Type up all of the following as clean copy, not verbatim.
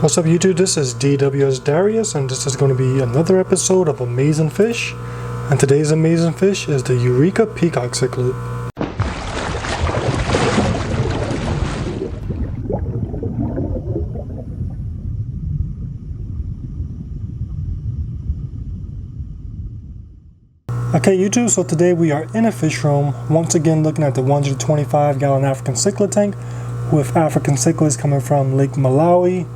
What's up YouTube, this is DWS Darius and this is going to be another episode of Amazing Fish, and today's amazing fish is the Eureka Peacock Cichlid. Okay YouTube, so today we are in a fish room, once again looking at the 125 gallon African cichlid tank with African cichlids coming from Lake Malawi,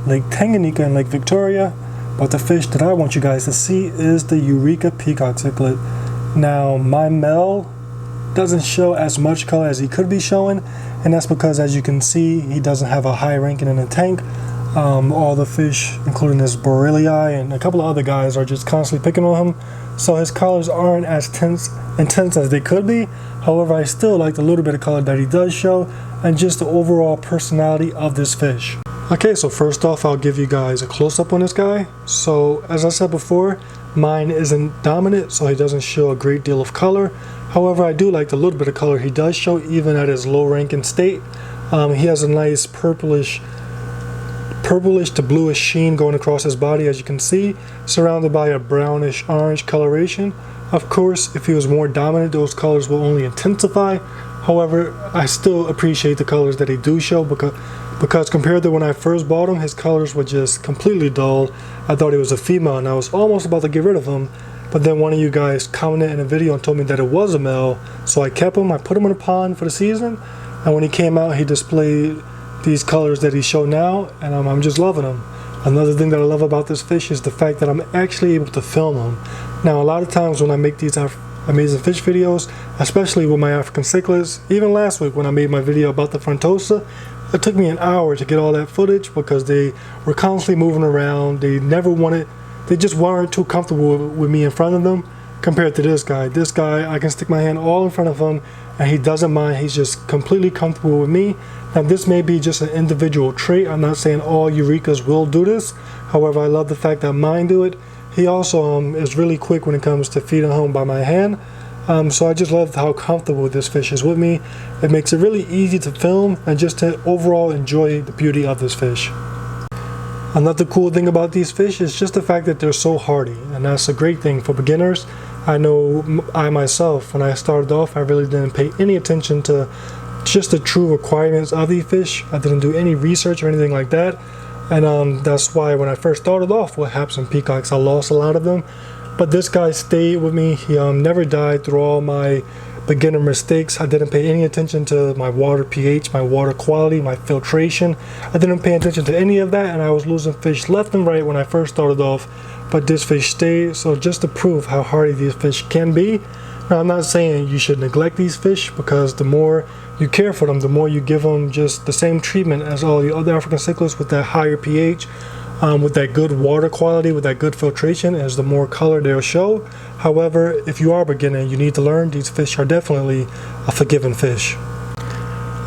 Lake Tanganyika, and Lake Victoria. But the fish that I want you guys to see is the Eureka Peacock Cichlid. Now my male doesn't show as much color as he could be showing, and that's because, as you can see, he doesn't have a high ranking in the tank. All the fish, including this Borellii and a couple of other guys, are just constantly picking on him, so his colors aren't as intense as they could be. However, I still like the little bit of color that he does show and just the overall personality of this fish. Okay, so first off, I'll give you guys a close-up on this guy. So as I said before, mine isn't dominant, so he doesn't show a great deal of color. However, I do like the little bit of color he does show, even at his low ranking state. He has a nice purplish to bluish sheen going across his body, as you can see, surrounded by a brownish orange coloration. Of course, if he was more dominant, those colors will only intensify. However, I still appreciate the colors that he do show, because compared to when I first bought him, his colors were just completely dull. I thought he was a female and I was almost about to get rid of him, but then one of you guys commented in a video and told me that it was a male, so I kept him. I put him in a pond for the season, and when he came out, he displayed these colors that he showed now, and I'm just loving him. Another thing that I love about this fish is the fact that I'm actually able to film him. Now, a lot of times when I make these amazing fish videos, especially with my African cichlids, even last week when I made my video about the frontosa, it took me an hour to get all that footage because they were constantly moving around. They just weren't too comfortable with me in front of them compared to this guy. This guy, I can stick my hand all in front of him and he doesn't mind. He's just completely comfortable with me. Now, this may be just an individual trait. I'm not saying all Eurekas will do this. However, I love the fact that mine do it. He also is really quick when it comes to feeding home by my hand. So I just love how comfortable this fish is with me. It makes it really easy to film and just to overall enjoy the beauty of this fish. Another cool thing about these fish is just the fact that they're so hardy, and that's a great thing for beginners. I know I myself, when I started off, I really didn't pay any attention to just the true requirements of these fish. I didn't do any research or anything like that, and that's why when I first started off with haps and peacocks, I lost a lot of them. But this guy stayed with me. He never died through all my beginner mistakes. I didn't pay any attention to my water pH, my water quality, my filtration. I didn't pay attention to any of that, and I was losing fish left and right when I first started off. But this fish stayed, so just to prove how hardy these fish can be. Now, I'm not saying you should neglect these fish, because the more you care for them, the more you give them just the same treatment as all the other African cichlids with that higher pH. With that good water quality, with that good filtration, as the more color they'll show. However, if you are a beginner and you need to learn, these fish are definitely a forgiving fish.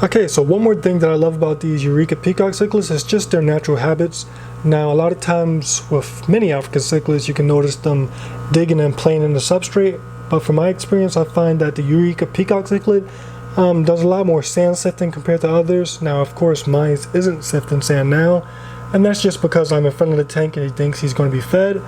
Okay, so one more thing that I love about these Eureka Peacock Cichlids is just their natural habits. Now, a lot of times with many African cichlids, you can notice them digging and playing in the substrate, but from my experience, I find that the Eureka Peacock Cichlid does a lot more sand sifting compared to others. Now, of course, mine isn't sifting sand now, and that's just because I'm in front of the tank and he thinks he's going to be fed.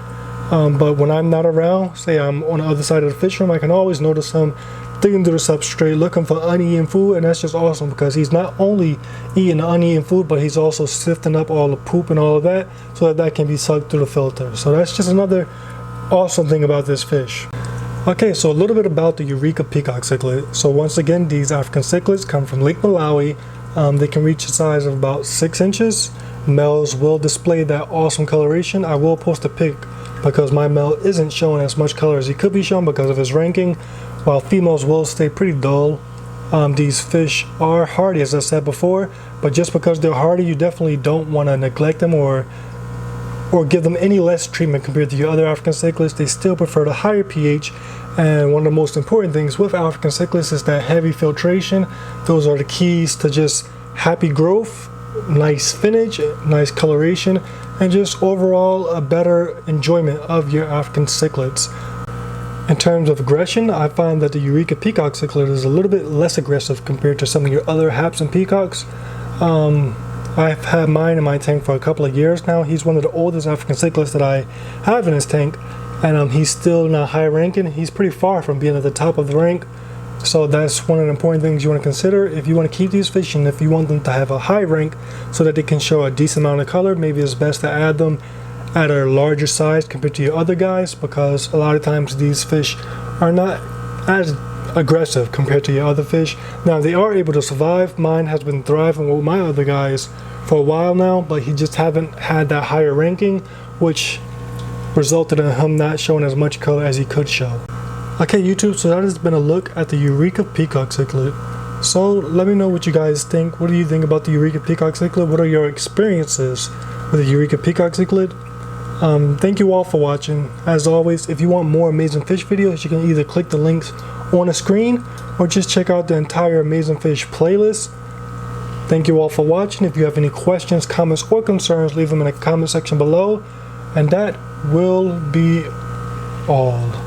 But when I'm not around, say I'm on the other side of the fish room, I can always notice him digging through the substrate looking for uneaten food, and that's just awesome because he's not only eating the uneaten food, but he's also sifting up all the poop and all of that so that can be sucked through the filter. So that's just another awesome thing about this fish. Okay, so a little bit about the Eureka Peacock Cichlid. So once again, these African cichlids come from Lake Malawi. They can reach a size of about 6 inches. Males will display that awesome coloration. I will post a pic because my male isn't showing as much color as he could be showing because of his ranking, while females will stay pretty dull. These fish are hardy, as I said before, but just because they're hardy, you definitely don't want to neglect them or give them any less treatment compared to your other African cichlids. They still prefer the higher pH, and one of the most important things with African cichlids is that heavy filtration. Those are the keys to just happy growth, nice finish, nice coloration, and just overall a better enjoyment of your African cichlids. In terms of aggression, I find that the Eureka Peacock Cichlid is a little bit less aggressive compared to some of your other haps and peacocks. I've had mine in my tank for a couple of years now. He's one of the oldest African cichlids that I have in this tank, and he's still not high ranking. He's pretty far from being at the top of the rank, so that's one of the important things you want to consider if you want to keep these fish, and if you want them to have a high rank so that they can show a decent amount of color. Maybe it's best to add them at a larger size compared to your other guys, because a lot of times these fish are not as aggressive compared to your other fish. Now, they are able to survive. Mine has been thriving with my other guys for a while now, but he just haven't had that higher ranking, which resulted in him not showing as much color as he could show. Okay, YouTube, so that has been a look at the Eureka Peacock Cichlid. So let me know what you guys think. What do you think about the Eureka Peacock Cichlid? What are your experiences with the Eureka Peacock Cichlid? Thank you all for watching. As always, if you want more amazing fish videos, you can either click the links on the screen or just check out the entire Amazing Fish playlist. Thank you all for watching. If you have any questions, comments, or concerns, leave them in the comment section below. And that will be all.